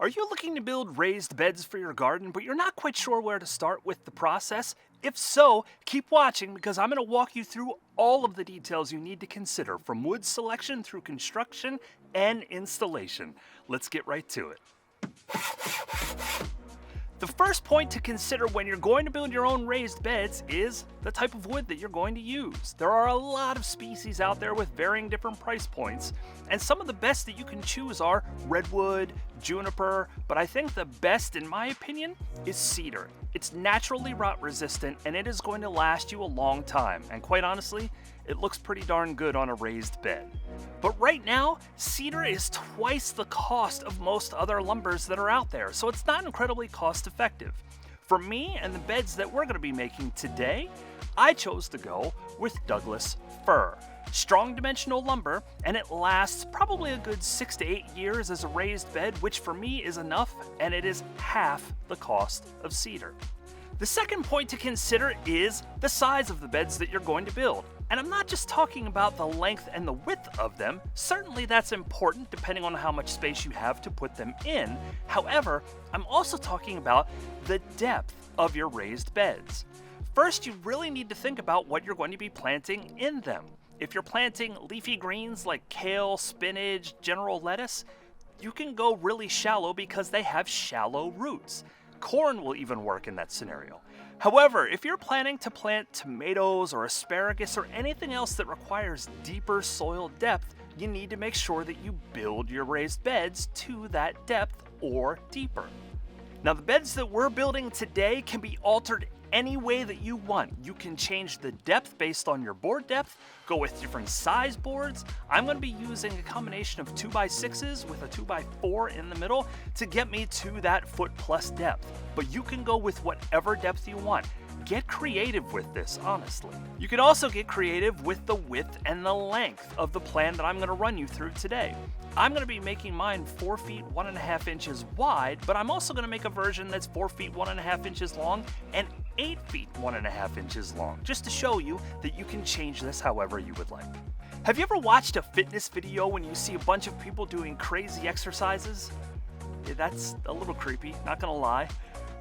Are you looking to build raised beds for your garden, but you're not quite sure where to start with the process? If so, keep watching because I'm going to walk you through all of the details you need to consider from wood selection through construction and installation. Let's get right to it. The first point to consider when you're going to build your own raised beds is the type of wood that you're going to use. There are a lot of species out there with varying different price points, and some of the best that you can choose are redwood, juniper, but I think the best, in my opinion, is cedar. It's naturally rot resistant and it is going to last you a long time, and quite honestly, it looks pretty darn good on a raised bed. But right now, cedar is twice the cost of most other lumbers that are out there, so it's not incredibly cost effective. For me and the beds that we're going to be making today, I chose to go with Douglas fir. Strong dimensional lumber, and it lasts probably a good 6 to 8 years as a raised bed, which for me is enough, and it is half the cost of cedar. The second point to consider is the size of the beds that you're going to build. And I'm not just talking about the length and the width of them. Certainly that's important depending on how much space you have to put them in. However, I'm also talking about the depth of your raised beds. First, you really need to think about what you're going to be planting in them. If you're planting leafy greens like kale, spinach, general lettuce, you can go really shallow because they have shallow roots. Corn will even work in that scenario. However, if you're planning to plant tomatoes or asparagus or anything else that requires deeper soil depth, you need to make sure that you build your raised beds to that depth or deeper. Now, the beds that we're building today can be altered any way that you want. You can change the depth based on your board depth, go with different size boards. I'm going to be using a combination of 2x6s with a 2x4 in the middle to get me to that foot plus depth. But you can go with whatever depth you want. Get creative with this, honestly. You can also get creative with the width and the length of the plan that I'm going to run you through today. I'm going to be making mine 4 feet 1.5 inches wide, but I'm also going to make a version that's 4 feet 1.5 inches long and 8 feet 1.5 inches long, just to show you that you can change this however you would like. Have you ever watched a fitness video when you see a bunch of people doing crazy exercises? Yeah, that's a little creepy, not gonna lie.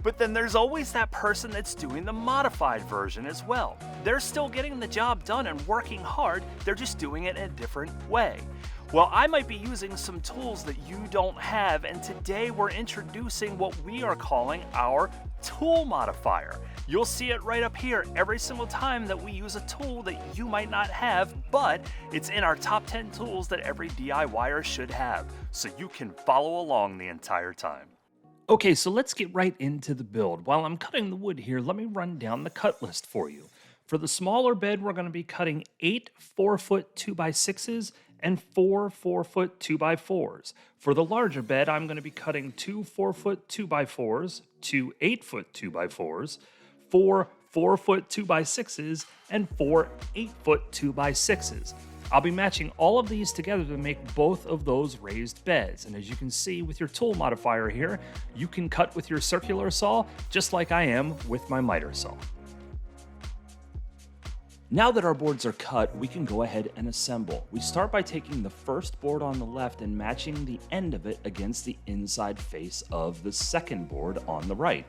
But then there's always that person that's doing the modified version as well. They're still getting the job done and working hard, they're just doing it in a different way. Well, I might be using some tools that you don't have, and today we're introducing what we are calling our tool modifier. You'll see it right up here every single time that we use a tool that you might not have, but it's in our top 10 tools that every DIYer should have, so you can follow along the entire time. Okay, so let's get right into the build. While I'm cutting the wood here, let me run down the cut list for you. For the smaller bed, we're going to be cutting 8 4-foot 2x6s and 4 4-foot 2x4s. For the larger bed, I'm going to be cutting 2 4-foot 2x4s, 2 8-foot 2x4s, 4 4-foot 2x6s, and 4 8-foot 2x6s. I'll be matching all of these together to make both of those raised beds. And as you can see with your tool modifier here, you can cut with your circular saw just like I am with my miter saw. Now that our boards are cut, we can go ahead and assemble. We start by taking the first board on the left and matching the end of it against the inside face of the second board on the right.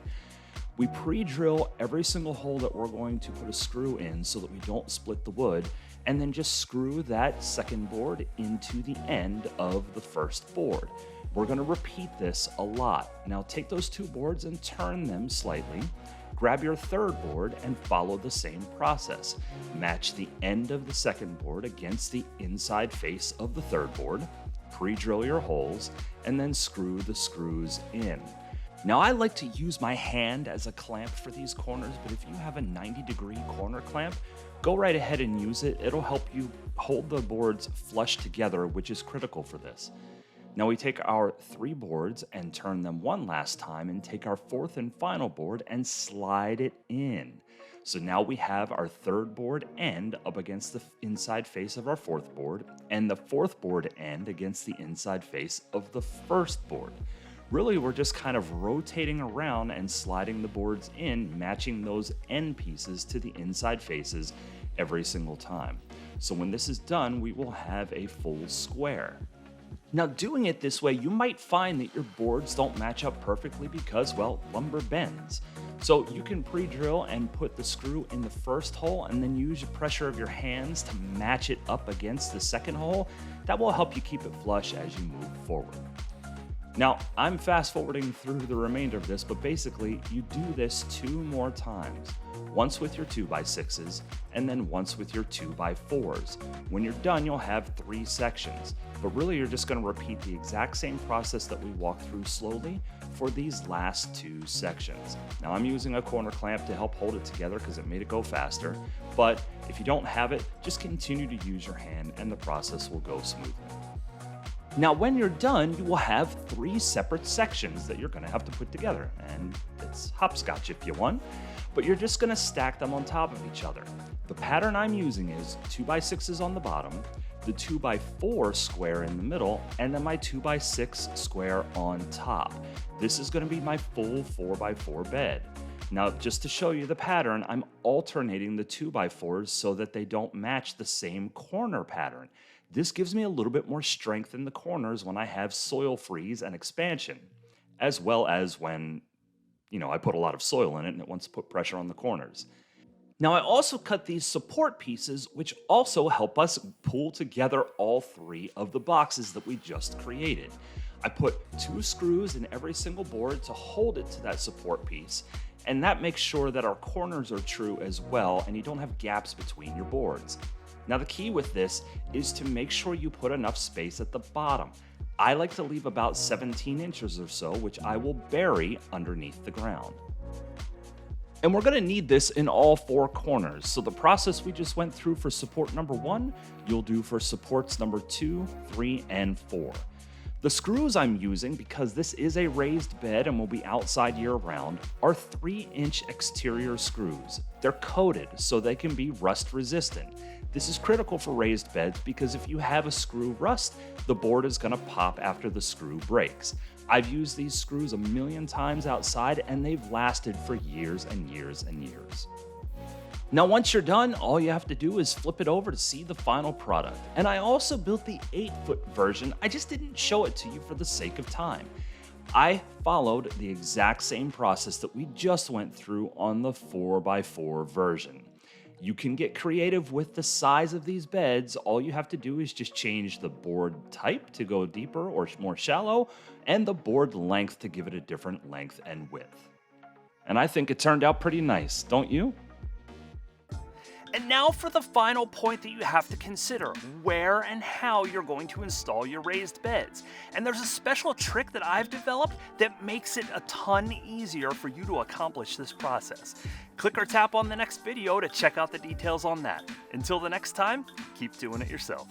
We pre-drill every single hole that we're going to put a screw in so that we don't split the wood, and then just screw that second board into the end of the first board. We're going to repeat this a lot. Now take those two boards and turn them slightly. Grab your third board and follow the same process. Match the end of the second board against the inside face of the third board, pre-drill your holes, and then screw the screws in. Now I like to use my hand as a clamp for these corners, but if you have a 90-degree corner clamp, go right ahead and use it. It'll help you hold the boards flush together, which is critical for this. Now we take our 3 boards and turn them one last time and take our 4th and final board and slide it in. So now we have our 3rd board end up against the inside face of our 4th board and the 4th board end against the inside face of the 1st board. Really, we're just kind of rotating around and sliding the boards in, matching those end pieces to the inside faces every single time. So when this is done, we will have a full square. Now, doing it this way, you might find that your boards don't match up perfectly because, well, lumber bends. So you can pre-drill and put the screw in the first hole and then use the pressure of your hands to match it up against the second hole. That will help you keep it flush as you move forward. Now, I'm fast forwarding through the remainder of this, but basically you do this 2 more times. Once with your 2x6s and then once with your 2x4s. When you're done, you'll have 3 sections, but really you're just going to repeat the exact same process that we walked through slowly for these last 2 sections. Now, I'm using a corner clamp to help hold it together because it made it go faster, but if you don't have it, just continue to use your hand and the process will go smoothly. Now, when you're done, you will have 3 separate sections that you're going to have to put together, and it's hopscotch if you want, but you're just going to stack them on top of each other. The pattern I'm using is 2x6s on the bottom, the 2x4 square in the middle, and then my 2x6 square on top. This is going to be my full 4x4 bed. Now, just to show you the pattern, I'm alternating the 2x4s so that they don't match the same corner pattern. This gives me a little bit more strength in the corners when I have soil freeze and expansion, as well as when, I put a lot of soil in it and it wants to put pressure on the corners. Now, I also cut these support pieces, which also help us pull together all 3 of the boxes that we just created. I put 2 screws in every single board to hold it to that support piece, and that makes sure that our corners are true as well and you don't have gaps between your boards. Now, the key with this is to make sure you put enough space at the bottom. I like to leave about 17 inches or so, which I will bury underneath the ground. And we're going to need this in all 4 corners. So the process we just went through for support number 1, you'll do for supports number 2, 3, and 4. The screws I'm using, because this is a raised bed and will be outside year-round, are 3-inch exterior screws. They're coated so they can be rust-resistant. This is critical for raised beds because if you have a screw rust, the board is going to pop after the screw breaks. I've used these screws a million times outside and they've lasted for years and years and years. Now, once you're done, all you have to do is flip it over to see the final product. And I also built the 8-foot version. I just didn't show it to you for the sake of time. I followed the exact same process that we just went through on the 4x4 version. You can get creative with the size of these beds. All you have to do is just change the board type to go deeper or more shallow, and the board length to give it a different length and width. And I think it turned out pretty nice, don't you? And now for the final point that you have to consider, where and how you're going to install your raised beds. And there's a special trick that I've developed that makes it a ton easier for you to accomplish this process. Click or tap on the next video to check out the details on that. Until the next time, keep doing it yourself.